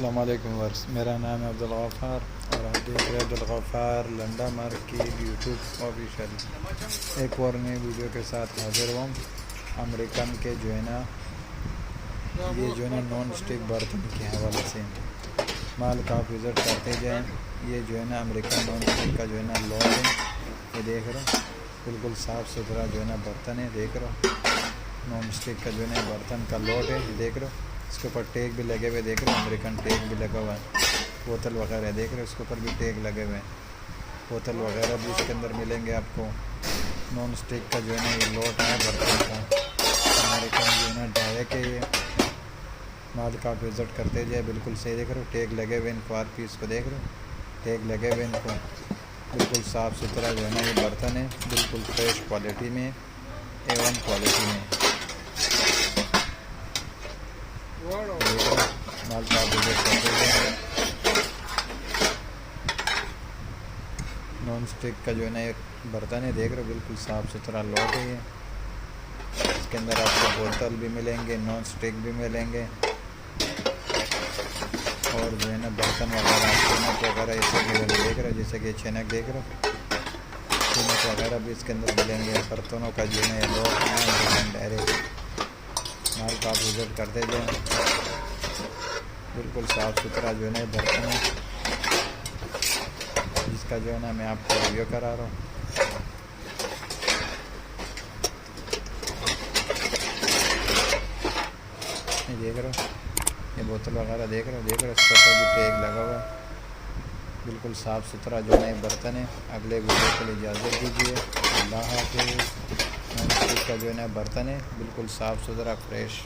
अस्सलामुअलैकुम वर्स, मेरा नाम है अब्दुल गफ़ार और आप देख रहे हैं अब्दुल गफ़ार लंडा मार्क की यूट्यूब ऑफिशियल एक और नई वीडियो के साथ हाजिर हूँ। अमेरिकन के जो है ना नॉन स्टिक बर्तन के हवाले से माल का आप विज़िट करते जाएँ। ये जो है ना अमेरिकन नॉन स्टिक का जो है ना लॉट है, ये देख रहे हो, बिल्कुल साफ़ सुथरा जो है ना बर्तन है। देख रहे हो नॉन स्टिक का जो है ना बर्तन का लॉट है, देख रहे हो। इसके ऊपर टैग भी लगे हुए, देख रहे हो, अमेरिकन टैग भी लगा हुआ है। बोतल वगैरह देख रहे हो, इसके ऊपर भी टैग लगे हुए हैं। बोतल वगैरह भी इसके अंदर मिलेंगे आपको। नॉन स्टिक का जो है ना ये लॉट है बर्तन का, अमेरिकन जो है ना डायरेक्ट है। ये माल का आप विज़िट करते जाए, बिल्कुल सही देख रहे हो, टैग लगे हुए इनको, आर पीस को देख रहे हो, टैग लगे हुए इनको। बिल्कुल साफ़ सुथरा जो है ना ये बर्तन है, बिल्कुल फ्रेश क्वालिटी में, A1 क्वालिटी में। माल का विज़िट करते हैं। नॉन स्टिक का जो है ना एक बर्तन है, देख रहे हो, बिल्कुल साफ़ सुथरा लॉट है ये। इसके अंदर आपको बोतल भी मिलेंगे, नॉन स्टिक भी मिलेंगे और जो है ना बर्तन वगैरह चनक वगैरह ये सब मिलेंगे। देख रहे हो, जैसे कि चनक देख रहे हो, चनक वगैरह भी इसके अंदर मिलेंगे। बर्तनों का जो है ना लॉट डायरेक्ट माल का आप विज़िट करते जाए। बिल्कुल साफ़ सुथरा जो है ना बर्तन है, जिसका जो है ना मैं आपको रिव्यू करा रहा हूँ। ये देख रहे हो, ये बोतल वगैरह देख रहे हो, इसके ऊपर भी टैग लगा हुआ है। बिल्कुल साफ़ सुथरा जो है ना बर्तन है। अगले वीडियो के लिए इजाज़त दीजिए, अल्लाह हाफ़िज़। नॉन स्टिक का जो है ना बर्तन है, बिल्कुल साफ़ सुथरा फ्रेश।